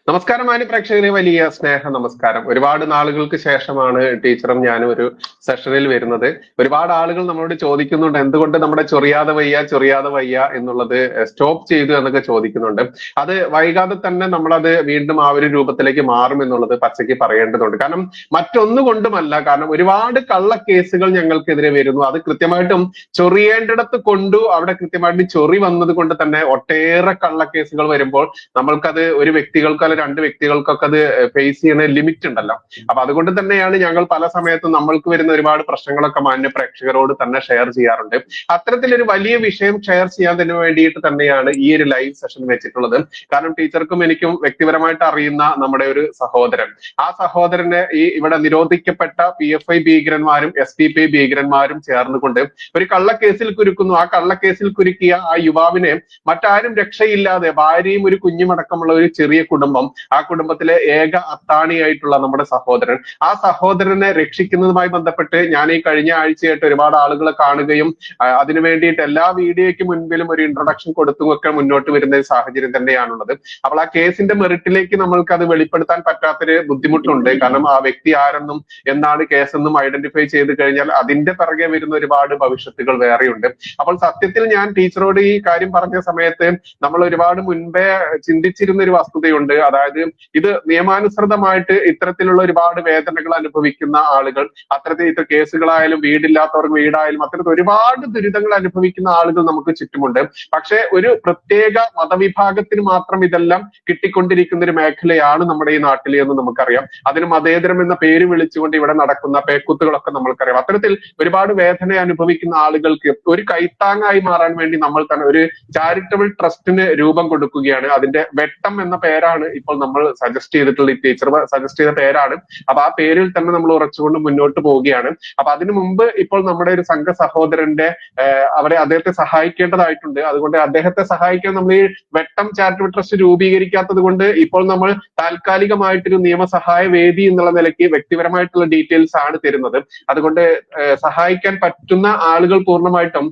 നമസ്കാരം മാന്യ പ്രേക്ഷകരെ, വലിയ സ്നേഹ നമസ്കാരം. ഒരുപാട് നാളുകൾക്ക് ശേഷമാണ് ടീച്ചറും ഞാനും ഒരു സെഷനിൽ വരുന്നത്. ഒരുപാട് ആളുകൾ നമ്മളോട് ചോദിക്കുന്നുണ്ട് എന്തുകൊണ്ട് നമ്മുടെ ചൊറിയാതെ വയ്യ എന്നുള്ളത് സ്റ്റോപ്പ് ചെയ്തു എന്നൊക്കെ ചോദിക്കുന്നുണ്ട്. അത് വൈകാതെ തന്നെ നമ്മളത് വീണ്ടും ആ ഒരു രൂപത്തിലേക്ക് മാറും എന്നുള്ളത് പച്ചയ്ക്ക് പറയേണ്ടതുണ്ട്. കാരണം മറ്റൊന്നുകൊണ്ടുമല്ല, കാരണം ഒരുപാട് കള്ള കേസുകൾ ഞങ്ങൾക്കെതിരെ വരുന്നു. അത് കൃത്യമായിട്ടും ചൊറിയേണ്ടിടത്ത് കൊണ്ടു അവിടെ കൃത്യമായിട്ട് ചൊറി വന്നത് കൊണ്ട് തന്നെ ഒട്ടേറെ കള്ള കേസുകൾ വരുമ്പോൾ നമ്മൾക്കത് ഒരു വ്യക്തികൾക്കോ അല്ല രണ്ട് വ്യക്തികൾക്കൊക്കെ അത് ഫേസ് ചെയ്യുന്ന ലിമിറ്റ് ഉണ്ടല്ലോ. അപ്പൊ അതുകൊണ്ട് തന്നെയാണ് ഞങ്ങൾ പല സമയത്തും നമ്മൾക്ക് വരുന്ന ഒരുപാട് പ്രശ്നങ്ങളൊക്കെ മാന്യ പ്രേക്ഷകരോട് തന്നെ ഷെയർ ചെയ്യാറുണ്ട്. അത്തരത്തിലൊരു വലിയ വിഷയം ഷെയർ ചെയ്യാൻ വേണ്ടിയിട്ട് തന്നെയാണ് ഈ ഒരു ലൈവ് സെഷൻ വെച്ചിട്ടുള്ളത്. കാരണം ടീച്ചർക്കും എനിക്കും വ്യക്തിപരമായിട്ട് അറിയുന്ന നമ്മുടെ ഒരു സഹോദരൻ, ആ സഹോദരനെ ഈ ഇവിടെ നിരോധിക്കപ്പെട്ട PFI ഭീകരന്മാരും SDPI ഭീകരന്മാരും ചേർന്നുകൊണ്ട് ഒരു കള്ളക്കേസിൽ കുരുക്കുന്നു. ആ കള്ളക്കേസിൽ കുരുക്കിയ ആ യുവാവിനെ മറ്റാരും രക്ഷയില്ലാതെ ഭാര്യയും ഒരു കുഞ്ഞുമടക്കമുള്ള ഒരു ചെറിയ കുടുംബം, ആ കുടുംബത്തിലെ ഏക അത്താണിയായിട്ടുള്ള നമ്മുടെ സഹോദരൻ, ആ സഹോദരനെ രക്ഷിക്കുന്നതുമായി ബന്ധപ്പെട്ട് ഞാൻ ഈ കഴിഞ്ഞ ആഴ്ചയായിട്ട് ഒരുപാട് ആളുകളെ കാണുകയും അതിനു വേണ്ടിയിട്ട് എല്ലാ വീഡിയോയ്ക്ക് മുൻപിലും ഒരു ഇൻട്രൊഡക്ഷൻ കൊടുത്തും ഒക്കെ മുന്നോട്ട് വരുന്ന ഒരു സാഹചര്യം തന്നെയാണുള്ളത്. അപ്പോൾ ആ കേസിന്റെ മെറിറ്റിലേക്ക് നമ്മൾക്ക് അത് വെളിപ്പെടുത്താൻ പറ്റാത്തൊരു ബുദ്ധിമുട്ടുണ്ട്. കാരണം ആ വ്യക്തി ആരെന്നും എന്താണ് കേസെന്നും ഐഡന്റിഫൈ ചെയ്ത് കഴിഞ്ഞാൽ അതിന്റെ പിറകെ വരുന്ന ഒരുപാട് ഭവിഷ്യത്തുകൾ വേറെയുണ്ട്. അപ്പോൾ സത്യത്തിൽ ഞാൻ ടീച്ചറോട് ഈ കാര്യം പറഞ്ഞ സമയത്ത് നമ്മൾ ഒരുപാട് മുൻപേ ചിന്തിച്ചിരുന്ന ഒരു വസ്തുതയുണ്ട്. അതായത് ഇത് നിയമാനുസൃതമായിട്ട് ഇത്തരത്തിലുള്ള ഒരുപാട് വേദനകൾ അനുഭവിക്കുന്ന ആളുകൾ, അത്തരത്തിൽ കേസുകളായാലും വീടില്ലാത്തവർക്ക് വീടായാലും അത്തരത്തിൽ ഒരുപാട് ദുരിതങ്ങൾ അനുഭവിക്കുന്ന ആളുകൾ നമുക്ക് ചുറ്റുമുണ്ട്. പക്ഷെ ഒരു പ്രത്യേക മതവിഭാഗത്തിന് മാത്രം ഇതെല്ലാം കിട്ടിക്കൊണ്ടിരിക്കുന്ന ഒരു മേഖലയാണ് നമ്മുടെ ഈ നാട്ടിൽ എന്ന് നമുക്കറിയാം. അതിന് മതേതരം എന്ന പേര് വിളിച്ചുകൊണ്ട് ഇവിടെ നടക്കുന്ന പേക്കൂത്തുകളൊക്കെ നമ്മൾക്കറിയാം. അത്തരത്തിൽ ഒരുപാട് വേദന അനുഭവിക്കുന്ന ആളുകൾക്ക് ഒരു കൈത്താങ്ങായി മാറാൻ വേണ്ടി നമ്മൾ തന്നെ ഒരു ചാരിറ്റബിൾ ട്രസ്റ്റിന് രൂപം കൊടുക്കുകയാണ്. അതിന്റെ വെട്ടം എന്ന പേരാണ് ഇപ്പോൾ നമ്മൾ സജസ്റ്റ് ചെയ്തിട്ടുള്ള, ഈ ടീച്ചർ സജസ്റ്റ് ചെയ്ത പേരാണ്. അപ്പൊ ആ പേരിൽ തന്നെ നമ്മൾ ഉറച്ചുകൊണ്ട് മുന്നോട്ട് പോവുകയാണ്. അപ്പൊ അതിനു മുമ്പ് ഇപ്പോൾ നമ്മുടെ ഒരു സംഘ സഹോദരന്റെ അദ്ദേഹത്തെ സഹായിക്കേണ്ടതായിട്ടുണ്ട്. അതുകൊണ്ട് അദ്ദേഹത്തെ സഹായിക്കാൻ നമ്മൾ ഈ വെട്ടം ചാരിറ്റബിൾ ട്രസ്റ്റ് രൂപീകരിക്കാത്തത് കൊണ്ട് ഇപ്പോൾ നമ്മൾ താൽക്കാലികമായിട്ടൊരു നിയമസഹായ വേദി എന്നുള്ള നിലയ്ക്ക് വ്യക്തിപരമായിട്ടുള്ള ഡീറ്റെയിൽസ് ആണ് തരുന്നത്. അതുകൊണ്ട് സഹായിക്കാൻ പറ്റുന്ന ആളുകൾ പൂർണ്ണമായിട്ടും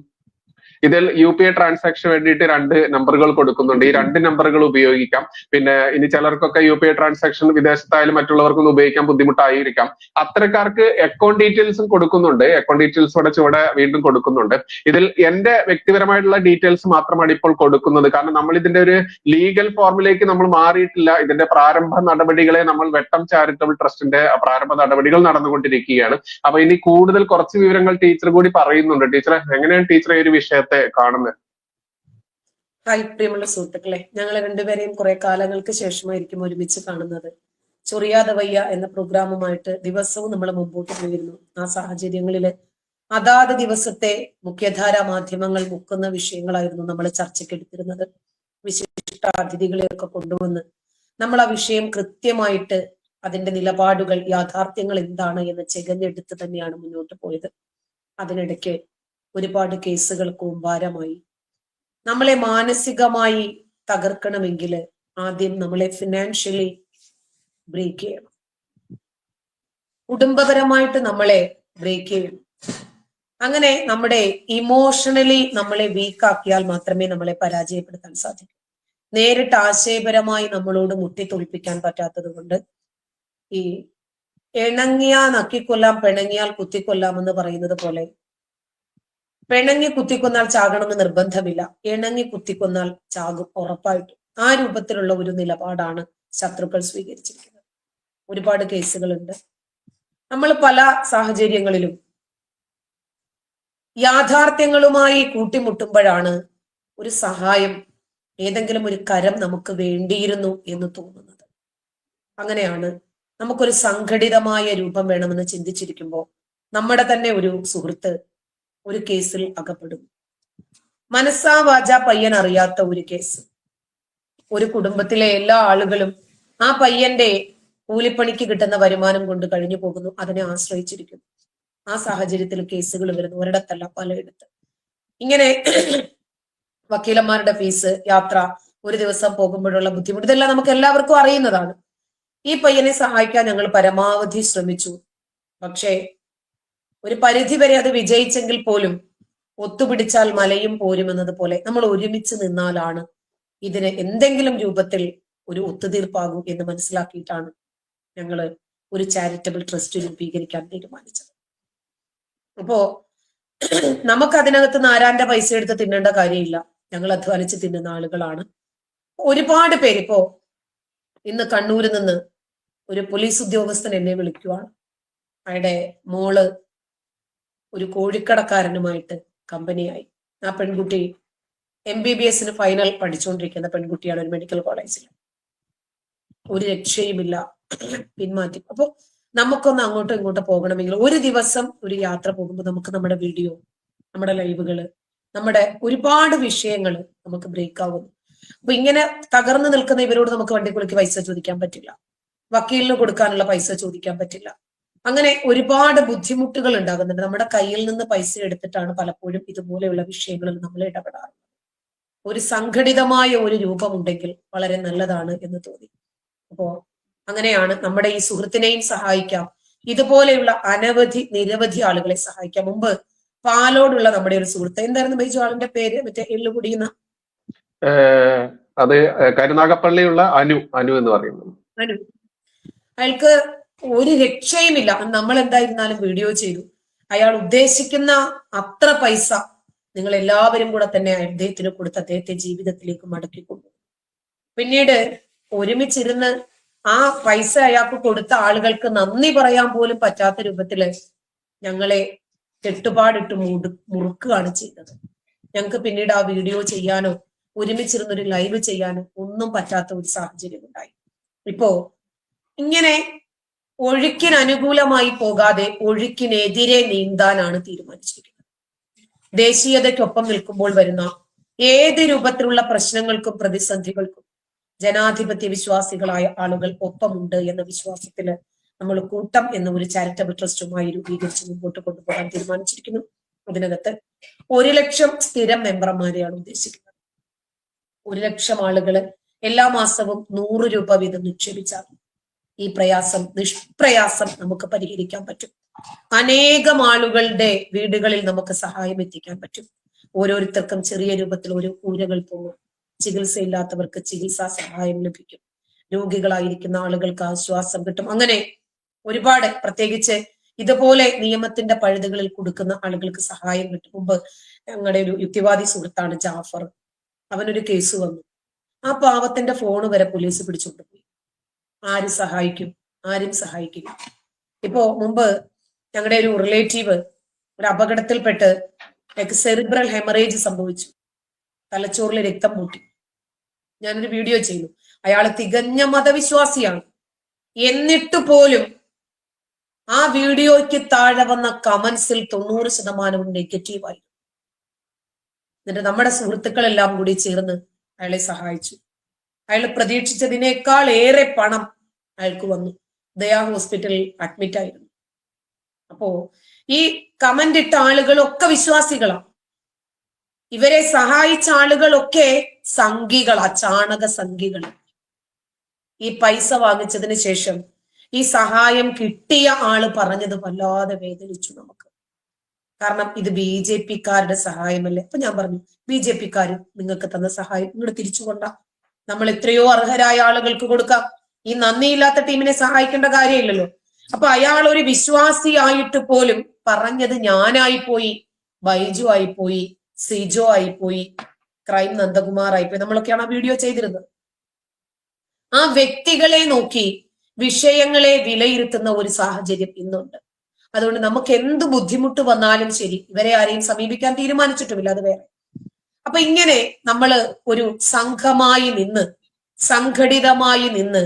ഇതിൽ UPI ട്രാൻസാക്ഷൻ വേണ്ടിയിട്ട് 2 നമ്പറുകൾ കൊടുക്കുന്നുണ്ട്. ഈ 2 നമ്പറുകൾ ഉപയോഗിക്കാം. പിന്നെ ഇനി ചിലർക്കൊക്കെ UPI ട്രാൻസാക്ഷൻ വിദേശത്തായാലും മറ്റുള്ളവർക്കൊന്നും ഉപയോഗിക്കാൻ ബുദ്ധിമുട്ടായിരിക്കാം. അത്തരക്കാർക്ക് അക്കൗണ്ട് ഡീറ്റെയിൽസും കൊടുക്കുന്നുണ്ട്. അക്കൗണ്ട് ഡീറ്റെയിൽസോടെ ചുവടെ വീണ്ടും കൊടുക്കുന്നുണ്ട്. ഇതിൽ എന്റെ വ്യക്തിപരമായിട്ടുള്ള ഡീറ്റെയിൽസ് മാത്രമാണ് ഇപ്പോൾ കൊടുക്കുന്നത്. കാരണം നമ്മൾ ഇതിന്റെ ഒരു ലീഗൽ ഫോർമിലേക്ക് നമ്മൾ മാറിയിട്ടില്ല. ഇതിന്റെ പ്രാരംഭ നടപടികളെ നമ്മൾ വെട്ടം ചാരിറ്റബിൾ ട്രസ്റ്റിന്റെ പ്രാരംഭ നടപടികൾ നടന്നുകൊണ്ടിരിക്കുകയാണ്. അപ്പൊ ഇനി കൂടുതൽ കുറച്ച് വിവരങ്ങൾ ടീച്ചർ കൂടി പറയുന്നുണ്ട്. ടീച്ചർ എങ്ങനെയാണ് ടീച്ചർ ഈ ഒരു വിഷയത്തെ കാണുന്നത്? ഹായ് പ്രിയമുള്ള സുഹൃത്തുക്കളെ, ഞങ്ങൾ രണ്ടുപേരെയും കുറെ കാലങ്ങൾക്ക് ശേഷമായിരിക്കും ഒരുമിച്ച് കാണുന്നത്. ചൊറിയാതെ വയ്യ എന്ന പ്രോഗ്രാമുമായിട്ട് ദിവസവും നമ്മൾ മുമ്പോട്ട് പോയിരുന്നു. ആ സാഹചര്യങ്ങളിൽ അതാത് ദിവസത്തെ മുഖ്യധാരാ മാധ്യമങ്ങൾ മുക്കുന്ന വിഷയങ്ങളായിരുന്നു നമ്മൾ ചർച്ചയ്ക്ക് എടുത്തിരുന്നത്. വിശിഷ്ട അതിഥികളെയൊക്കെ കൊണ്ടുവന്ന് നമ്മൾ ആ വിഷയം കൃത്യമായിട്ട് അതിന്റെ നിലപാടുകൾ, യാഥാർത്ഥ്യങ്ങൾ എന്താണ് എന്ന് ചെകഞ്ഞെടുത്ത് തന്നെയാണ് മുന്നോട്ട് പോയത്. അതിനിടയ്ക്ക് ഒരുപാട് കേസുകൾ കൂമ്പാരമായി. നമ്മളെ മാനസികമായി തകർക്കണമെങ്കിൽ ആദ്യം നമ്മളെ ഫിനാൻഷ്യലി ബ്രേക്ക് ചെയ്യണം. കുടുംബപരമായിട്ട് നമ്മളെ ബ്രേക്ക് ചെയ്യണം. അങ്ങനെ നമ്മുടെ ഇമോഷണലി നമ്മളെ വീക്കാക്കിയാൽ മാത്രമേ നമ്മളെ പരാജയപ്പെടുത്താൻ സാധിക്കൂ. നേരിട്ട് ആശയപരമായി നമ്മളോട് മുട്ടിത്തൊളിപ്പിക്കാൻ പറ്റാത്തത് കൊണ്ട് ഈ ഇണങ്ങിയാൽ നക്കിക്കൊല്ലാം, പിണങ്ങിയാൽ കുത്തിക്കൊല്ലാം എന്ന് പറയുന്നത് പോലെ പിണങ്ങി കുത്തിക്കൊന്നാൽ ചാകണമെന്ന് നിർബന്ധമില്ല. ഇണങ്ങി കുത്തിക്കൊന്നാൽ ചാകും ഉറപ്പായിട്ടും. ആ രൂപത്തിലുള്ള ഒരു നിലപാടാണ് ശത്രുക്കൾ സ്വീകരിച്ചിരിക്കുന്നത്. ഒരുപാട് കേസുകളുണ്ട്. നമ്മൾ പല സാഹചര്യങ്ങളിലും യാഥാർത്ഥ്യങ്ങളുമായി കൂട്ടിമുട്ടുമ്പോഴാണ് ഒരു സഹായം, ഏതെങ്കിലും ഒരു കരം നമുക്ക് വേണ്ടിയിരുന്നു എന്ന് തോന്നുന്നത്. അങ്ങനെയാണ് നമുക്കൊരു സംഘടിതമായ രൂപം വേണമെന്ന് ചിന്തിച്ചിരിക്കുമ്പോൾ നമ്മുടെ തന്നെ ഒരു സുഹൃത്ത് ഒരു കേസിൽ അകപ്പെടും. മനസ്സാ വാച പയ്യൻ അറിയാത്ത ഒരു കേസ്. ഒരു കുടുംബത്തിലെ എല്ലാ ആളുകളും ആ പയ്യന്റെ കൂലിപ്പണിക്ക് കിട്ടുന്ന വരുമാനം കൊണ്ട് കഴിഞ്ഞു പോകുന്നു. അതിനെ ആശ്രയിച്ചിരിക്കുന്നു. ആ സാഹചര്യത്തിൽ കേസുകൾ വരുന്നു, ഒരിടത്തല്ല പലയിടത്ത്. ഇങ്ങനെ വക്കീലന്മാരുടെ ഫീസ്, യാത്ര, ഒരു ദിവസം പോകുമ്പോഴുള്ള ബുദ്ധിമുട്ട്, ഇതെല്ലാം നമുക്ക് എല്ലാവർക്കും അറിയുന്നതാണ്. ഈ പയ്യനെ സഹായിക്കാൻ ഞങ്ങൾ പരമാവധി ശ്രമിച്ചു. പക്ഷേ ഒരു പരിധിവരെ അത് വിജയിച്ചെങ്കിൽ പോലും ഒത്തുപിടിച്ചാൽ മലയും പോരുമെന്നത് പോലെ നമ്മൾ ഒരുമിച്ച് നിന്നാലാണ് ഇതിന് എന്തെങ്കിലും രൂപത്തിൽ ഒരു ഒത്തുതീർപ്പാകൂ എന്ന് മനസ്സിലാക്കിയിട്ടാണ് ഞങ്ങള് ഒരു ചാരിറ്റബിൾ ട്രസ്റ്റ് രൂപീകരിക്കാൻ തീരുമാനിച്ചത്. അപ്പോ നമുക്ക് അതിനകത്ത് നാരാന്റെ പൈസ എടുത്ത് തിന്നേണ്ട കാര്യമില്ല. ഞങ്ങൾ അധ്വാനിച്ച് തിന്നുന്ന ആളുകളാണ്. ഒരുപാട് പേര് ഇപ്പോ ഇന്ന് കണ്ണൂരിൽ നിന്ന് ഒരു പോലീസ് ഉദ്യോഗസ്ഥൻ എന്നെ വിളിക്കുവാണ്. അയാളുടെ മോള് ഒരു കോഴിക്കടക്കാരനുമായിട്ട് കമ്പനിയായി. ആ പെൺകുട്ടി MBBS ഫൈനൽ പഠിച്ചുകൊണ്ടിരിക്കുന്ന പെൺകുട്ടിയാണ്, ഒരു മെഡിക്കൽ കോളേജിൽ. ഒരു രക്ഷയുമില്ല, പിന്മാറ്റി. അപ്പൊ നമുക്കൊന്ന് അങ്ങോട്ടും ഇങ്ങോട്ടും പോകണമെങ്കിൽ ഒരു ദിവസം ഒരു യാത്ര പോകുമ്പോൾ നമുക്ക് നമ്മുടെ വീഡിയോ, നമ്മുടെ ലൈവുകള്, നമ്മുടെ ഒരുപാട് വിഷയങ്ങൾ നമുക്ക് ബ്രേക്ക് ആവുന്നു. അപ്പൊ ഇങ്ങനെ തകർന്നു നിൽക്കുന്ന ഇവരോട് നമുക്ക് വണ്ടിക്കുള്ളിക്ക് പൈസ ചോദിക്കാൻ പറ്റില്ല, വക്കീലിന് കൊടുക്കാനുള്ള പൈസ ചോദിക്കാൻ പറ്റില്ല. അങ്ങനെ ഒരുപാട് ബുദ്ധിമുട്ടുകൾ ഉണ്ടാകുന്നുണ്ട്. നമ്മുടെ കയ്യിൽ നിന്ന് പൈസ എടുത്തിട്ടാണ് പലപ്പോഴും ഇതുപോലെയുള്ള വിഷയങ്ങളിൽ നമ്മൾ ഇടപെടാറ്. ഒരു സംഘടിതമായ ഒരു രൂപമുണ്ടെങ്കിൽ വളരെ നല്ലതാണ് എന്ന് തോന്നി. അപ്പോ അങ്ങനെയാണ് നമ്മുടെ ഈ സുഹൃത്തിനെയും സഹായിക്കാം, ഇതുപോലെയുള്ള നിരവധി ആളുകളെ സഹായിക്കാം. മുമ്പ് പാലോടുള്ള നമ്മുടെ ഒരു സുഹൃത്ത്, എന്തായിരുന്നു ബൈജു ആളിന്റെ പേര്, മറ്റേ എള്ളുകുടിയുന്ന, അത് കരുനാഗപ്പള്ളിയുള്ള അനു എന്ന് പറയുന്നത്. അനു. അയാൾക്ക് ഒരു രക്ഷയുമില്ല. നമ്മൾ എന്തായിരുന്നാലും വീഡിയോ ചെയ്തു. അയാൾ ഉദ്ദേശിക്കുന്ന അത്ര പൈസ നിങ്ങൾ എല്ലാവരും കൂടെ തന്നെ അദ്ദേഹത്തിന് കൊടുത്ത് അദ്ദേഹത്തെ ജീവിതത്തിലേക്ക് മടക്കിക്കൊണ്ടു. പിന്നീട് ഒരുമിച്ചിരുന്ന് ആ പൈസ അയാൾക്ക് കൊടുത്ത ആളുകൾക്ക് നന്ദി പറയാൻ പോലും പറ്റാത്ത രൂപത്തില് ഞങ്ങളെ കെട്ടുപാടിട്ട് മുറുക്കുകയാണ് ചെയ്തത്. ഞങ്ങൾക്ക് പിന്നീട് ആ വീഡിയോ ചെയ്യാനോ ഒരുമിച്ചിരുന്നൊരു ലൈവ് ചെയ്യാനോ ഒന്നും പറ്റാത്ത ഒരു സാഹചര്യം ഉണ്ടായി. ഇപ്പോ ഇങ്ങനെ ഒഴുക്കിന് അനുകൂലമായി പോകാതെ ഒഴുക്കിനെതിരെ നീന്താനാണ് തീരുമാനിച്ചിരിക്കുന്നത്. ദേശീയതയ്ക്കൊപ്പം നിൽക്കുമ്പോൾ വരുന്ന ഏത് രൂപത്തിലുള്ള പ്രശ്നങ്ങൾക്കും പ്രതിസന്ധികൾക്കും ജനാധിപത്യ വിശ്വാസികളായ ആളുകൾ ഒപ്പമുണ്ട് എന്ന വിശ്വാസത്തില് നമ്മൾ കൂട്ടം എന്ന ഒരു ചാരിറ്റബിൾ ട്രസ്റ്റുമായി രൂപീകരിച്ച് മുമ്പോട്ട് കൊണ്ടുപോകാൻ തീരുമാനിച്ചിരിക്കുന്നു. അതിനകത്ത് 1 ലക്ഷം സ്ഥിരം മെമ്പർമാരെയാണ് ഉദ്ദേശിക്കുന്നത്. 1 ലക്ഷം ആളുകള് എല്ലാ മാസവും 100 രൂപ വീതം നിക്ഷേപിച്ചാൽ ഈ പ്രയാസം നിഷ്പ്രയാസം നമുക്ക് പരിഹരിക്കാൻ പറ്റും. അനേകം ആളുകളുടെ വീടുകളിൽ നമുക്ക് സഹായം എത്തിക്കാൻ പറ്റും. ഓരോരുത്തർക്കും ചെറിയ രൂപത്തിൽ ഓരോ കൂരകൾ പോകും. ചികിത്സയില്ലാത്തവർക്ക് ചികിത്സാ സഹായം ലഭിക്കും. രോഗികളായിരിക്കുന്ന ആളുകൾക്ക് ആശ്വാസം കിട്ടും. അങ്ങനെ ഒരുപാട്, പ്രത്യേകിച്ച് ഇതുപോലെ നിയമത്തിന്റെ പഴുതുകളിൽ കൊടുക്കുന്ന ആളുകൾക്ക് സഹായം കിട്ടും. മുമ്പ് ഞങ്ങളുടെ ഒരു യുക്തിവാദി സുഹൃത്താണ് ജാഫർ. അവനൊരു കേസ് വന്നു. ആ പാവത്തിന്റെ ഫോണ് വരെ പോലീസ് പിടിച്ചുകൊണ്ടുപോയി. ആര് സഹായിക്കും? ആരും സഹായിക്കില്ല. ഇപ്പോ മുമ്പ് ഞങ്ങളുടെ ഒരു റിലേറ്റീവ് ഒരു അപകടത്തിൽപ്പെട്ട് സെറിബ്രൽ ഹെമറേജ് സംഭവിച്ചു. തലച്ചോറിലെ രക്തം പൂട്ടി. ഞാനൊരു വീഡിയോ ചെയ്തു. അയാൾ തികഞ്ഞ മതവിശ്വാസിയാണ്. എന്നിട്ട് പോലും ആ വീഡിയോയ്ക്ക് താഴെ വന്ന കമന്റ്സിൽ 90% നെഗറ്റീവായി. എന്നിട്ട് നമ്മുടെ സുഹൃത്തുക്കളെല്ലാം കൂടി ചേർന്ന് അയാളെ സഹായിച്ചു. അയാൾ പ്രതീക്ഷിച്ചതിനേക്കാൾ ഏറെ പണം അയാൾക്ക് വന്നു. ദയാ ഹോസ്പിറ്റലിൽ അഡ്മിറ്റ് ആയിരുന്നു. അപ്പോ ഈ കമന്റ് ഇട്ട ആളുകളൊക്കെ വിശ്വാസികളാണ്. ഇവരെ സഹായിച്ച ആളുകളൊക്കെ സംഘികളാ, ചാണക സംഘികൾ. ഈ പൈസ വാങ്ങിച്ചതിന് ശേഷം ഈ സഹായം കിട്ടിയ ആള് പറഞ്ഞത് വല്ലാതെ വേദനിച്ചു നമുക്ക്. കാരണം ഇത് BJP-ക്കാരുടെ സഹായമല്ലേ. അപ്പൊ ഞാൻ പറഞ്ഞു, BJP-ക്കാര് നിങ്ങൾക്ക് തന്ന സഹായം നിങ്ങൾ തിരിച്ചുകൊണ്ടാ. നമ്മൾ എത്രയോ അർഹരായ ആളുകൾക്ക് കൊടുക്കാം. ഈ നന്ദിയില്ലാത്ത ടീമിനെ സഹായിക്കേണ്ട കാര്യമില്ലല്ലോ. അപ്പൊ അയാൾ ഒരു വിശ്വാസിയായിട്ട് പോലും പറഞ്ഞത് ഞാനായിപ്പോയി, ബൈജു ആയിപ്പോയി, സിജോ ആയിപ്പോയി, ക്രൈം നന്ദകുമാർ ആയിപ്പോയി. നമ്മളൊക്കെയാണ് ആ വീഡിയോ ചെയ്തിരുന്നത്. ആ വ്യക്തികളെ നോക്കി വിഷയങ്ങളെ വിലയിരുത്തുന്ന ഒരു സാഹചര്യം ഇന്നുണ്ട്. അതുകൊണ്ട് നമുക്ക് എന്ത് ബുദ്ധിമുട്ട് വന്നാലും ശരി, ഇവരെ ആരെയും സമീപിക്കാൻ തീരുമാനിച്ചിട്ടുമില്ല, അത് വേറെ. അപ്പൊ ഇങ്ങനെ നമ്മള് ഒരു സംഘമായി നിന്ന്, സംഘടിതമായി നിന്ന്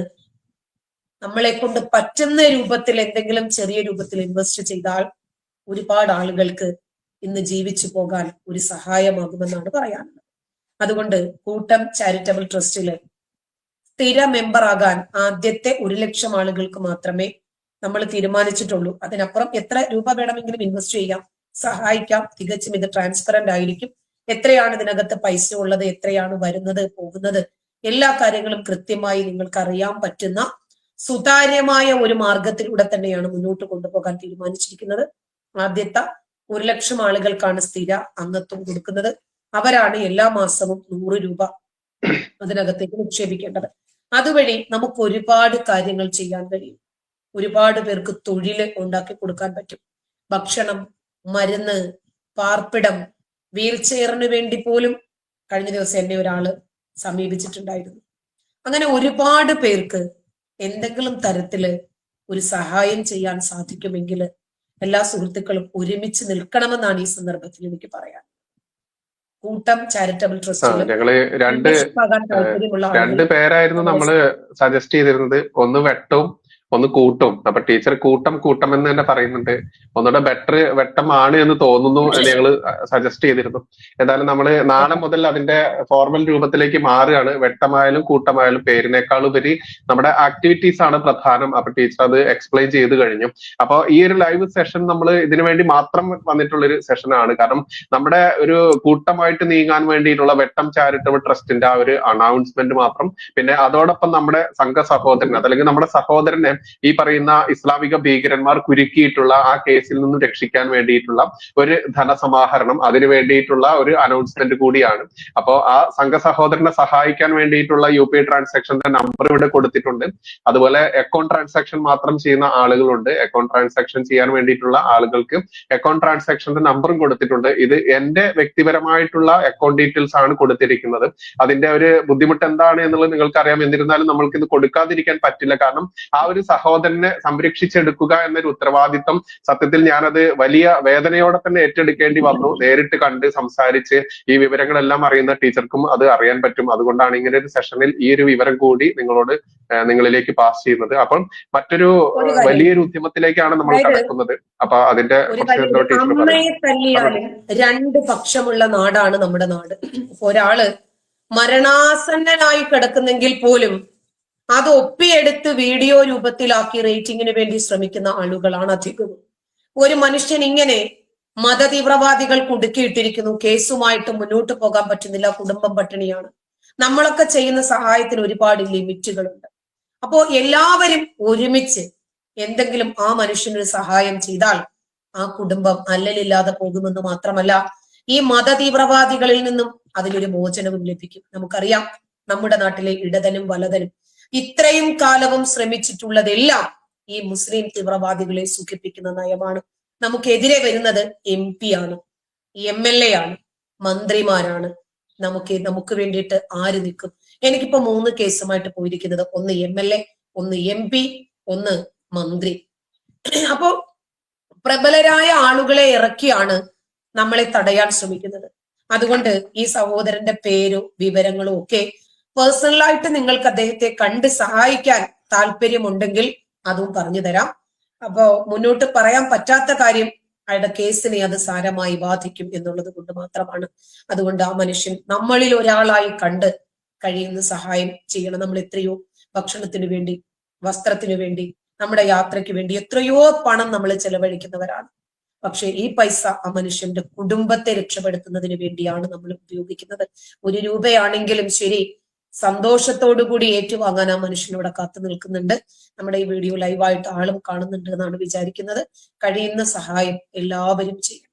നമ്മളെ കൊണ്ട് പറ്റുന്ന രൂപത്തിൽ എന്തെങ്കിലും ചെറിയ രൂപത്തിൽ ഇൻവെസ്റ്റ് ചെയ്താൽ ഒരുപാട് ആളുകൾക്ക് ഇന്ന് ജീവിച്ചു പോകാൻ ഒരു സഹായമാകുമെന്നാണ് പറയാനുള്ളത്. അതുകൊണ്ട് കൂട്ടം ചാരിറ്റബിൾ ട്രസ്റ്റില് സ്ഥിര മെമ്പർ ആകാൻ ആദ്യത്തെ 1 ലക്ഷം ആളുകൾക്ക് മാത്രമേ നമ്മൾ തീരുമാനിച്ചിട്ടുള്ളൂ. അതിനപ്പുറം എത്ര രൂപ വേണമെങ്കിലും ഇൻവെസ്റ്റ് ചെയ്യാം, സഹായിക്കാം. തികച്ചും ഇത് ട്രാൻസ്പെറന്റ് ആയിരിക്കും. എത്രയാണ് ഇതിനകത്ത് പൈസ ഉള്ളത്, എത്രയാണ് വരുന്നത് പോകുന്നത്, എല്ലാ കാര്യങ്ങളും കൃത്യമായി നിങ്ങൾക്ക് അറിയാൻ പറ്റുന്ന സുതാര്യമായ ഒരു മാർഗത്തിലൂടെ തന്നെയാണ് മുന്നോട്ട് കൊണ്ടുപോകാൻ തീരുമാനിച്ചിരിക്കുന്നത്. ആദ്യത്തെ 1 ലക്ഷം ആളുകൾക്കാണ് സ്ഥിര അംഗത്വം കൊടുക്കുന്നത്. അവരാണ് എല്ലാ മാസവും 100 രൂപ അതിനകത്തേക്ക് നിക്ഷേപിക്കേണ്ടത്. അതുവഴി നമുക്ക് ഒരുപാട് കാര്യങ്ങൾ ചെയ്യാൻ കഴിയും. ഒരുപാട് പേർക്ക് തൊഴിൽ ഉണ്ടാക്കി കൊടുക്കാൻ പറ്റും. ഭക്ഷണം, മരുന്ന്, പാർപ്പിടം, വീൽ ചെയറിന് വേണ്ടി പോലും കഴിഞ്ഞ ദിവസം എന്നെ ഒരാള് സമീപിച്ചിട്ടുണ്ടായിരുന്നു. അങ്ങനെ ഒരുപാട് പേർക്ക് എന്തെങ്കിലും തരത്തില് ഒരു സഹായം ചെയ്യാൻ സാധിക്കുമെങ്കിൽ എല്ലാ സുഹൃത്തുക്കളും ഒരുമിച്ച് നിൽക്കണമെന്നാണ് ഈ സന്ദർഭത്തിൽ എനിക്ക് പറയാൻ. കൂട്ടം ചാരിറ്റബിൾ ട്രസ്റ്റിൽ ഞങ്ങള് താല്പര്യമുള്ള രണ്ട് പേരായിരുന്നു നമ്മള് സജസ്റ്റ് ചെയ്തിരുന്നത്. ഒന്ന് വെട്ടവും ഒന്ന് കൂട്ടും. അപ്പൊ ടീച്ചർ കൂട്ടം എന്ന് തന്നെ പറയുന്നുണ്ട്. ഒന്നുകൂടെ ബെറ്റർ വെട്ടമാണ് എന്ന് തോന്നുന്നു എന്ന് ഞങ്ങൾ സജസ്റ്റ് ചെയ്തിരുന്നു. എന്തായാലും നമ്മള് നാളെ മുതൽ അതിന്റെ ഫോർമൽ രൂപത്തിലേക്ക് മാറുകയാണ്. വെട്ടമായാലും കൂട്ടമായാലും പേരിനേക്കാൾ ഉപരി നമ്മുടെ ആക്ടിവിറ്റീസ് ആണ് പ്രധാനം. അപ്പൊ ടീച്ചർ അത് എക്സ്പ്ലെയിൻ ചെയ്ത് കഴിഞ്ഞു. അപ്പൊ ഈ ഒരു ലൈവ് സെഷൻ നമ്മൾ ഇതിനു വേണ്ടി മാത്രം വന്നിട്ടുള്ളൊരു സെഷനാണ്. കാരണം നമ്മുടെ ഒരു കൂട്ടമായിട്ട് നീങ്ങാൻ വേണ്ടിയിട്ടുള്ള വെട്ടം ചാരിറ്റബിൾ ട്രസ്റ്റിന്റെ ആ ഒരു അനൗൺസ്മെന്റ് മാത്രം, പിന്നെ അതോടൊപ്പം നമ്മുടെ സംഘ സഹോദരൻ അതല്ലെങ്കിൽ നമ്മുടെ സഹോദരനെ ഈ പറയുന്ന ഇസ്ലാമിക ഭീകരന്മാർ കുരുക്കിയിട്ടുള്ള ആ കേസിൽ നിന്നും രക്ഷിക്കാൻ വേണ്ടിയിട്ടുള്ള ഒരു ധനസമാഹരണം, അതിനു വേണ്ടിയിട്ടുള്ള ഒരു അനൗൺസ്മെന്റ് കൂടിയാണ്. അപ്പോ ആ സംഘ സഹോദരനെ സഹായിക്കാൻ വേണ്ടിയിട്ടുള്ള UPI ട്രാൻസാക്ഷന്റെ നമ്പർ ഇവിടെ കൊടുത്തിട്ടുണ്ട്. അതുപോലെ അക്കൗണ്ട് ട്രാൻസാക്ഷൻ മാത്രം ചെയ്യുന്ന ആളുകളുണ്ട്. അക്കൗണ്ട് ട്രാൻസാക്ഷൻ ചെയ്യാൻ വേണ്ടിയിട്ടുള്ള ആളുകൾക്ക് അക്കൗണ്ട് ട്രാൻസാക്ഷന്റെ നമ്പറും കൊടുത്തിട്ടുണ്ട്. ഇത് എന്റെ വ്യക്തിപരമായിട്ടുള്ള അക്കൗണ്ട് ഡീറ്റെയിൽസ് ആണ് കൊടുത്തിരിക്കുന്നത്. അതിന്റെ ഒരു ബുദ്ധിമുട്ട് എന്താണ് എന്നുള്ളത് നിങ്ങൾക്ക് അറിയാം. എന്നിരുന്നാലും നമ്മൾക്ക് ഇത് കൊടുക്കാതിരിക്കാൻ പറ്റില്ല. കാരണം ആ ഒരു സഹോദരനെ സംരക്ഷിച്ചെടുക്കുക എന്നൊരു ഉത്തരവാദിത്വം സത്യത്തിൽ ഞാനത് വലിയ വേദനയോടെ തന്നെ ഏറ്റെടുക്കേണ്ടി വന്നു. നേരിട്ട് കണ്ട് സംസാരിച്ച് ഈ വിവരങ്ങളെല്ലാം അറിയുന്ന ടീച്ചർക്കും അത് അറിയാൻ പറ്റും. അതുകൊണ്ടാണ് ഇങ്ങനെ ഒരു സെഷനിൽ ഈ ഒരു വിവരം കൂടി നിങ്ങളിലേക്ക് പാസ് ചെയ്യുന്നത്. അപ്പം മറ്റൊരു വലിയൊരു ഉദ്യമത്തിലേക്കാണ് നമ്മൾ കടക്കുന്നത്. അപ്പൊ അതിന്റെ അമ്മയെ തല്ലിയാലും രണ്ട് പക്ഷമുള്ള നാടാണ് നമ്മുടെ നാട്. ഒരാള് മരണാസന്നനായി കിടക്കുന്നെങ്കിൽ പോലും അത് ഒപ്പിയെടുത്ത് വീഡിയോ രൂപത്തിലാക്കി റേറ്റിംഗിന് വേണ്ടി ശ്രമിക്കുന്ന ആളുകളാണ് അധികവും. ഒരു മനുഷ്യൻ ഇങ്ങനെ മതതീവ്രവാദികൾ കുടുക്കിയിട്ടിരിക്കുന്നു, കേസുമായിട്ട് മുന്നോട്ട് പോകാൻ പറ്റുന്നില്ല, കുടുംബം പട്ടിണിയാണ്. നമ്മളൊക്കെ ചെയ്യുന്ന സഹായത്തിന് ഒരുപാട് ലിമിറ്റുകളുണ്ട്. അപ്പോ എല്ലാവരും ഒരുമിച്ച് എന്തെങ്കിലും ആ മനുഷ്യനൊരു സഹായം ചെയ്താൽ ആ കുടുംബം അല്ലലില്ലാതെ പോകുമെന്ന് മാത്രമല്ല, ഈ മതതീവ്രവാദികളിൽ നിന്നും അതിനൊരു മോചനവും ലഭിക്കും. നമുക്കറിയാം നമ്മുടെ നാട്ടിലെ ഇടതനും വലതനും ഇത്രയും കാലവും ശ്രമിച്ചിട്ടുള്ളതെല്ലാം ഈ മുസ്ലിം തീവ്രവാദികളെ സുഖിപ്പിക്കുന്ന നയമാണ്. നമുക്കെതിരെ വരുന്നത് MP ആണ്, MLA ആണ്, മന്ത്രിമാരാണ്. നമുക്ക് വേണ്ടിയിട്ട് ആര് നിൽക്കും? എനിക്കിപ്പോ 3 കേസുമായിട്ട് പോയിരിക്കുന്നത്, ഒന്ന് MLA, ഒന്ന് MP, ഒന്ന് മന്ത്രി. അപ്പോ പ്രബലരായ ആളുകളെ ഇറക്കിയാണ് നമ്മളെ തടയാൻ ശ്രമിക്കുന്നത്. അതുകൊണ്ട് ഈ സഹോദരന്റെ പേരോ വിവരങ്ങളോ ഒക്കെ പേഴ്സണലായിട്ട് നിങ്ങൾക്ക് അദ്ദേഹത്തെ കണ്ട് സഹായിക്കാൻ താല്പര്യമുണ്ടെങ്കിൽ അതും പറഞ്ഞു തരാം. അപ്പോ മുന്നോട്ട് പറയാൻ പറ്റാത്ത കാര്യം അയാളുടെ കേസിനെ അത് സാരമായി ബാധിക്കും എന്നുള്ളത് കൊണ്ട് മാത്രമാണ്. അതുകൊണ്ട് ആ മനുഷ്യൻ നമ്മളിൽ ഒരാളായി കണ്ട് കഴിയുന്ന സഹായം ചെയ്യണം. നമ്മൾ എത്രയോ ഭക്ഷണത്തിന് വേണ്ടി, വസ്ത്രത്തിനു വേണ്ടി, നമ്മുടെ യാത്രയ്ക്ക് വേണ്ടി എത്രയോ പണം നമ്മൾ ചെലവഴിക്കുന്നവരാണ്. പക്ഷെ ഈ പൈസ ആ മനുഷ്യന്റെ കുടുംബത്തെ രക്ഷപ്പെടുത്തുന്നതിന് വേണ്ടിയാണ് നമ്മൾ ഉപയോഗിക്കുന്നത്. 1 രൂപയാണെങ്കിലും ശരി, സന്തോഷത്തോടുകൂടി ഏറ്റുവാങ്ങാൻ ആ മനുഷ്യനോട് കാത്തു നിൽക്കുന്നുണ്ട്. നമ്മുടെ ഈ വീഡിയോ ലൈവായിട്ട് ആളും കാണുന്നുണ്ട് എന്നാണ് വിചാരിക്കുന്നത്. കഴിയുന്ന സഹായം എല്ലാവരും ചെയ്യും.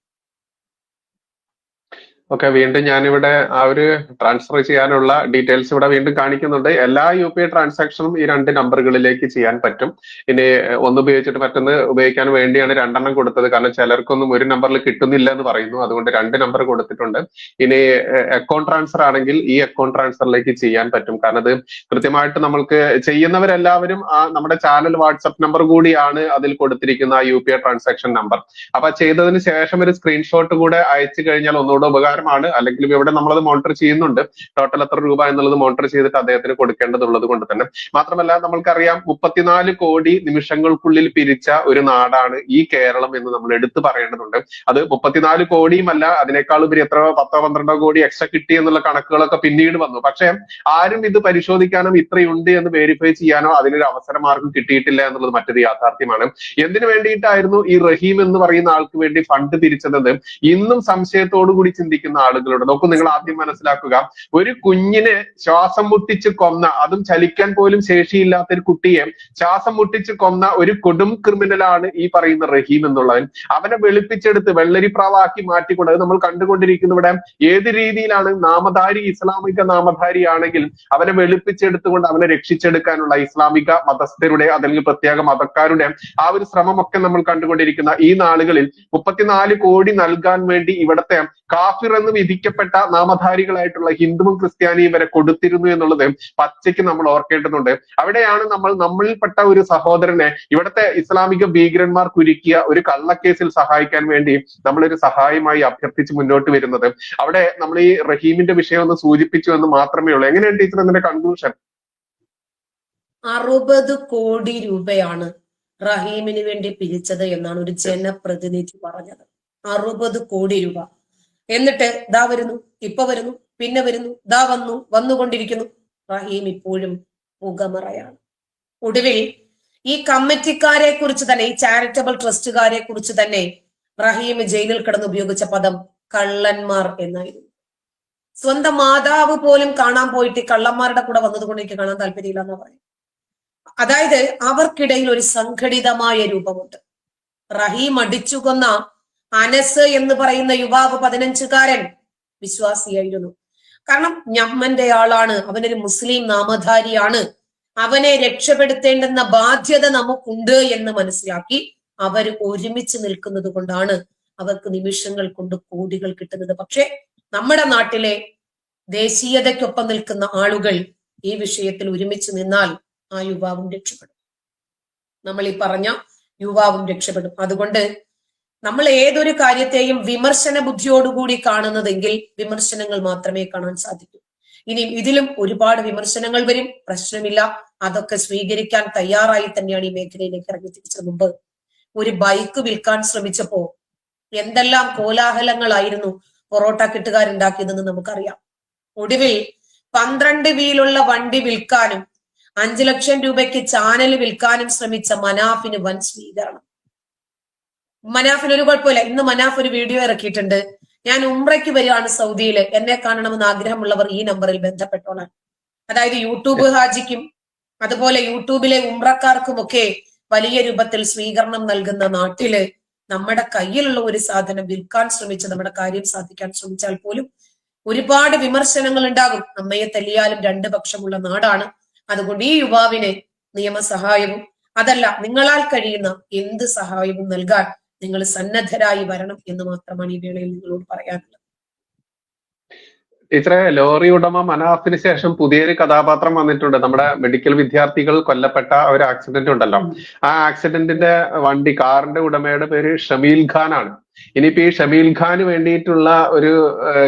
ഓക്കെ, വീണ്ടും ഞാനിവിടെ ആ ഒരു ട്രാൻസ്ഫർ ചെയ്യാനുള്ള ഡീറ്റെയിൽസ് ഇവിടെ വീണ്ടും കാണിക്കുന്നുണ്ട്. എല്ലാ UPI ട്രാൻസാക്ഷനും ഈ 2 നമ്പറുകളിലേക്ക് ചെയ്യാൻ പറ്റും. ഇനി ഒന്ന് ഉപയോഗിച്ചിട്ട് മറ്റൊന്ന് ഉപയോഗിക്കാൻ വേണ്ടിയാണ് 2 എണ്ണം കൊടുത്തത്. കാരണം ചിലർക്കൊന്നും ഒരു നമ്പറിൽ കിട്ടുന്നില്ല എന്ന് പറയുന്നു. അതുകൊണ്ട് 2 നമ്പർ കൊടുത്തിട്ടുണ്ട്. ഇനി അക്കൗണ്ട് ട്രാൻസ്ഫർ ആണെങ്കിൽ ഈ അക്കൗണ്ട് ട്രാൻസ്ഫറിലേക്ക് ചെയ്യാൻ പറ്റും. കാരണം അത് കൃത്യമായിട്ട് നമ്മൾക്ക് ചെയ്യുന്നവരെല്ലാവരും ആ നമ്മുടെ ചാനൽ വാട്സപ്പ് നമ്പർ കൂടിയാണ് അതിൽ കൊടുത്തിരിക്കുന്ന ആ UPI ട്രാൻസാക്ഷൻ നമ്പർ. അപ്പൊ ചെയ്തതിന് ശേഷം ഒരു സ്ക്രീൻഷോട്ട് കൂടെ അയച്ചു കഴിഞ്ഞാൽ ഒന്നുകൂടെ ഉപകാരമാണ്. അല്ലെങ്കിൽ ഇവിടെ നമ്മളത് മോണിറ്റർ ചെയ്യുന്നുണ്ട്. ടോട്ടൽ എത്ര രൂപ എന്നുള്ളത് മോണിറ്റർ ചെയ്തിട്ട് അദ്ദേഹത്തിന് കൊടുക്കേണ്ടതുള്ളത് കൊണ്ട് തന്നെ. മാത്രമല്ല നമ്മൾക്കറിയാം 34 കോടി നിമിഷങ്ങൾക്കുള്ളിൽ പിരിച്ച ഒരു നാടാണ് ഈ കേരളം എന്ന് നമ്മൾ എടുത്തു പറയേണ്ടതുണ്ട്. അത് 34 കോടിയുമല്ല, അതിനേക്കാൾ ഉപരി എത്ര 10-12 കോടി എക്സ്ട്രാ കിട്ടി എന്നുള്ള കണക്കുകളൊക്കെ പിന്നീട് വന്നു. പക്ഷെ ആരും ഇത് പരിശോധിക്കാനോ ഇത്രയുണ്ട് എന്ന് വെരിഫൈ ചെയ്യാനോ അതിനൊരു അവസരം ആർക്കും കിട്ടിയിട്ടില്ല എന്നുള്ളത് മറ്റൊരു യാഥാർത്ഥ്യമാണ്. എന്തിനു വേണ്ടിയിട്ടായിരുന്നു ഈ റഹീം എന്ന് പറയുന്ന ആൾക്ക് വേണ്ടി ഫണ്ട് പിരിച്ചതെന്ന് ഇന്നും സംശയത്തോടു കൂടി ചിന്തിക്കുന്ന കണ്ടുകൊണ്ടിരിക്കുന്ന ആളുകളുണ്ട്. നോക്കൂ, നിങ്ങൾ ആദ്യം മനസ്സിലാക്കുക, ഒരു കുഞ്ഞിനെ ശ്വാസം മുട്ടിച്ച് കൊന്ന, അതും ചലിക്കാൻ പോലും ശേഷിയില്ലാത്ത ഒരു കുട്ടിയെ ശ്വാസം മുട്ടിച്ച് കൊന്ന ഒരു കൊടും ക്രിമിനലാണ് ഈ പറയുന്ന റഹീം എന്നുള്ളവൻ. അവനെ വെളുപ്പിച്ചെടുത്ത് വെള്ളരിപ്രാവാക്കി മാറ്റിക്കൊണ്ട്, അത് നമ്മൾ കണ്ടുകൊണ്ടിരിക്കുന്ന ഇവിടെ ഏത് രീതിയിലാണ് നാമധാരി, ഇസ്ലാമിക നാമധാരിയാണെങ്കിൽ അവനെ വെളുപ്പിച്ചെടുത്തുകൊണ്ട് അവനെ രക്ഷിച്ചെടുക്കാനുള്ള ഇസ്ലാമിക മതസ്ഥരുടെ അല്ലെങ്കിൽ പ്രത്യേക മതക്കാരുടെ ആ ഒരു ശ്രമമൊക്കെ നമ്മൾ കണ്ടുകൊണ്ടിരിക്കുന്ന ഈ നാളുകളിൽ 34 കോടി നൽകാൻ വേണ്ടി ഇവിടത്തെ കാഫിർ എന്ന് വിധിക്കപ്പെട്ട നാമധാരികളായിട്ടുള്ള ഹിന്ദുവും ക്രിസ്ത്യാനിയും വരെ കൊടുത്തിരുന്നു എന്നുള്ളത് പച്ചയ്ക്ക് നമ്മൾ ഓർക്കേണ്ടതുണ്ട്. അവിടെയാണ് നമ്മളിൽപ്പെട്ട ഒരു സഹോദരനെ ഇവിടുത്തെ ഇസ്ലാമിക ഭീകരന്മാർ കുരുക്കിയ ഒരു കള്ളക്കേസിൽ സഹായിക്കാൻ വേണ്ടി നമ്മളൊരു സഹായമായി അഭ്യർത്ഥിച്ച് മുന്നോട്ട് വരുന്നത്. അവിടെ നമ്മൾ ഈ റഹീമിന്റെ വിഷയം ഒന്ന് സൂചിപ്പിച്ചു എന്ന് മാത്രമേ ഉള്ളൂ. എങ്ങനെയാണ് ടീച്ചർ ഇതിന്റെ കൺക്ലൂഷൻ? 60 കോടി രൂപയാണ് റഹീമിന് വേണ്ടി പിരിച്ചത് എന്നാണ് ഒരു ജനപ്രതിനിധി പറഞ്ഞത്. 60 കോടി രൂപ. എന്നിട്ട് ദാ വരുന്നു, ഇപ്പൊ വരുന്നു, പിന്നെ വരുന്നു, ദാ വന്നുകൊണ്ടിരിക്കുന്നു. റഹീം ഇപ്പോഴും പുകമറയാണ്. ഒടുവിൽ ഈ കമ്മിറ്റിക്കാരെ കുറിച്ച് തന്നെ, ഈ ചാരിറ്റബിൾ ട്രസ്റ്റുകാരെ കുറിച്ച് തന്നെ റഹീം ജയിലിൽ കിടന്ന് ഉപയോഗിച്ച പദം കള്ളന്മാർ എന്നായിരുന്നു. സ്വന്തം മാതാവ് പോലും കാണാൻ പോയിട്ട് കള്ളന്മാരുടെ കൂടെ വന്നതുകൊണ്ട് എനിക്ക് കാണാൻ താല്പര്യമില്ല എന്നാ പറയും. അതായത് അവർക്കിടയിൽ ഒരു സംഘടിതമായ രൂപമുണ്ട്. റഹീം അടിച്ചുകൊന്ന അനസ് എന്ന് പറയുന്ന യുവാവ് 15കാരൻ വിശ്വാസിയായിരുന്നു. കാരണം ഞമ്മന്റെ ആളാണ്, അവനൊരു മുസ്ലിം നാമധാരിയാണ്, അവനെ രക്ഷപ്പെടുത്തേണ്ടുന്ന ബാധ്യത നമുക്കുണ്ട് എന്ന് മനസ്സിലാക്കി അവർ ഒരുമിച്ച് നിൽക്കുന്നത് കൊണ്ടാണ് അവർക്ക് നിമിഷങ്ങൾ കൊണ്ട് കോടികൾ കിട്ടുന്നത്. പക്ഷെ നമ്മുടെ നാട്ടിലെ ദേശീയതയ്ക്കൊപ്പം നിൽക്കുന്ന ആളുകൾ ഈ വിഷയത്തിൽ ഒരുമിച്ച് നിന്നാൽ ആ യുവാവും രക്ഷപ്പെടും. നമ്മൾ ഈ പറഞ്ഞ യുവാവും രക്ഷപ്പെടും. അതുകൊണ്ട് നമ്മൾ ഏതൊരു കാര്യത്തെയും വിമർശന ബുദ്ധിയോടുകൂടി കാണുന്നതെങ്കിൽ വിമർശനങ്ങൾ മാത്രമേ കാണാൻ സാധിക്കൂ. ഇനി ഇതിലും ഒരുപാട് വിമർശനങ്ങൾ വരും, പ്രശ്നമില്ല. അതൊക്കെ സ്വീകരിക്കാൻ തയ്യാറായി തന്നെയാണ് ഈ മേഖലയിലേക്ക് ഇറങ്ങി തിരിച്ചത്. മുമ്പ് ഒരു ബൈക്ക് വിൽക്കാൻ ശ്രമിച്ചപ്പോ എന്തെല്ലാം കോലാഹലങ്ങളായിരുന്നു പൊറോട്ട കിട്ടുകാരുണ്ടാക്കിയതെന്ന് നമുക്കറിയാം. ഒടുവിൽ 12 വീലുള്ള വണ്ടി വിൽക്കാനും 5 ലക്ഷം രൂപയ്ക്ക് ചാനൽ വിൽക്കാനും ശ്രമിച്ച മനാഫിന് വൻ സ്വീകരണം. മനാഫിന് ഒരു കുഴപ്പമില്ല. ഇന്ന് മനാഫ് ഒരു വീഡിയോ ഇറക്കിയിട്ടുണ്ട്. ഞാൻ ഉംറയ്ക്ക് വരികയാണ് സൗദിയിൽ, എന്നെ കാണണമെന്ന് ആഗ്രഹമുള്ളവർ ഈ നമ്പറിൽ ബന്ധപ്പെട്ടോളാം. അതായത് യൂട്യൂബ് ഹാജിക്കും അതുപോലെ യൂട്യൂബിലെ ഉംറക്കാർക്കുമൊക്കെ വലിയ രൂപത്തിൽ സ്വീകരണം നൽകുന്ന നാട്ടില് നമ്മുടെ കയ്യിലുള്ള ഒരു സാധനം വിൽക്കാൻ ശ്രമിച്ച് നമ്മുടെ കാര്യം സാധിക്കാൻ ശ്രമിച്ചാൽ പോലും ഒരുപാട് വിമർശനങ്ങൾ ഉണ്ടാകും. അമ്മയെ തല്ലിയാലും 2 പക്ഷമുള്ള നാടാണ്. അതുകൊണ്ട് ഈ യുവാവിന് നിയമസഹായവും അതല്ല നിങ്ങളാൽ കഴിയുന്ന എന്ത് സഹായവും നൽകാൻ നിങ്ങൾ സന്നദ്ധരായി വരണം എന്ന് മാത്രമാണ് ഈ വേളയിൽ നിങ്ങളോട് പറയാനുള്ളത്. ടീച്ചറെ, ലോറി ഉടമ മനാഫിന് ശേഷം പുതിയൊരു കഥാപാത്രം വന്നിട്ടുണ്ട്. നമ്മുടെ മെഡിക്കൽ വിദ്യാർത്ഥികൾ കൊല്ലപ്പെട്ട ഒരു ആക്സിഡന്റ് ഉണ്ടല്ലോ, ആ ആക്സിഡന്റിന്റെ കാറിന്റെ ഉടമയുടെ പേര് ഷമീൽ ഖാൻ ആണ്. ഇനിയിപ്പോ ഈ ഷമീൽ ഖാന് വേണ്ടിയിട്ടുള്ള ഒരു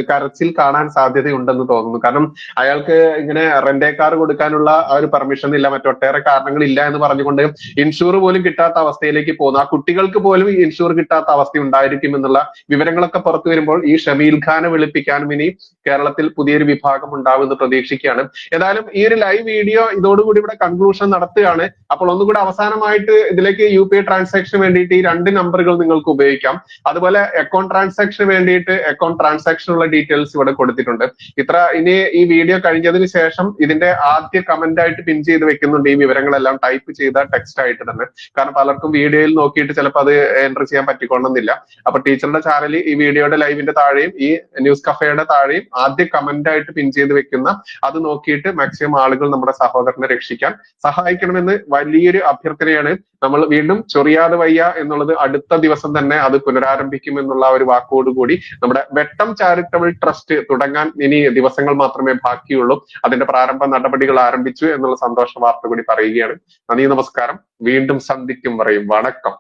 കരച്ചിൽ കാണാൻ സാധ്യതയുണ്ടെന്ന് തോന്നുന്നു. കാരണം അയാൾക്ക് ഇങ്ങനെ റെന്റേ കാർ കൊടുക്കാനുള്ള ആ ഒരു പെർമിഷൻ ഇല്ല, മറ്റൊട്ടേറെ കാരണങ്ങളില്ല എന്ന് പറഞ്ഞുകൊണ്ട് ഇൻഷൂർ പോലും കിട്ടാത്ത അവസ്ഥയിലേക്ക് പോകുന്നു. ആ കുട്ടികൾക്ക് പോലും ഇൻഷൂർ കിട്ടാത്ത അവസ്ഥ ഉണ്ടായിരിക്കും എന്നുള്ള വിവരങ്ങളൊക്കെ പുറത്തു വരുമ്പോൾ ഈ ഷമീൽ ഖാനെ വെളുപ്പിക്കാനും ഇനി കേരളത്തിൽ പുതിയൊരു വിഭാഗം ഉണ്ടാവുമെന്ന് പ്രതീക്ഷിക്കുകയാണ്. ഏതായാലും ഈ ഒരു ലൈവ് വീഡിയോ ഇതോടുകൂടി ഇവിടെ കൺക്ലൂഷൻ നടത്തുകയാണ്. അപ്പോൾ ഒന്നുകൂടി അവസാനമായിട്ട് ഇതിലേക്ക് UPI ട്രാൻസാക്ഷന് വേണ്ടിയിട്ട് ഈ 2 നമ്പറുകൾ നിങ്ങൾക്ക് ഉപയോഗിക്കാം. അതുപോലെ അക്കൗണ്ട് ട്രാൻസാക്ഷന് വേണ്ടിയിട്ട് അക്കൗണ്ട് ട്രാൻസാക്ഷനുള്ള ഡീറ്റെയിൽസ് ഇവിടെ കൊടുത്തിട്ടുണ്ട്. ഇനി ഈ വീഡിയോ കഴിഞ്ഞതിന് ശേഷം ഇതിന്റെ ആദ്യ കമന്റ് ആയിട്ട് പിൻ ചെയ്ത് വെക്കുന്നുണ്ട് ഈ വിവരങ്ങളെല്ലാം ടൈപ്പ് ചെയ്ത ടെക്സ്റ്റ് ആയിട്ട് തന്നെ. കാരണം പലർക്കും വീഡിയോയിൽ നോക്കിയിട്ട് ചിലപ്പോൾ അത് എൻറ്റർ ചെയ്യാൻ പറ്റിക്കൊള്ളുന്നില്ല. അപ്പൊ ടീച്ചറുടെ ചാനലിൽ ഈ വീഡിയോയുടെ ലൈവിന്റെ താഴെയും ഈ ന്യൂസ് കഫേയുടെ താഴെയും ആദ്യ കമന്റ് ആയിട്ട് പിൻ ചെയ്ത് വെക്കുന്ന അത് നോക്കിയിട്ട് മാക്സിമം ആളുകൾ നമ്മുടെ സഹോദരനെ രക്ഷിക്കാൻ സഹായിക്കണമെന്ന് വലിയൊരു അഭ്യർത്ഥനയാണ്. നമ്മൾ വീണ്ടും ചൊറിയാതെ വയ്യ എന്നുള്ളത് അടുത്ത ദിവസം തന്നെ അത് പുനരാരംഭിക്കുമെന്നുള്ള ഒരു വാക്കോടുകൂടി നമ്മുടെ വെട്ടം ചാരിറ്റബിൾ ട്രസ്റ്റ് തുടങ്ങാൻ ഇനി ദിവസങ്ങൾ മാത്രമേ ബാക്കിയുള്ളൂ. അതിന്റെ പ്രാരംഭ നടപടികൾ ആരംഭിച്ചു എന്നുള്ള സന്തോഷ വാർത്ത കൂടി പറയുകയാണ്. നന്ദി, നമസ്കാരം. വീണ്ടും സന്ധിക്കും പറയും. വണക്കം.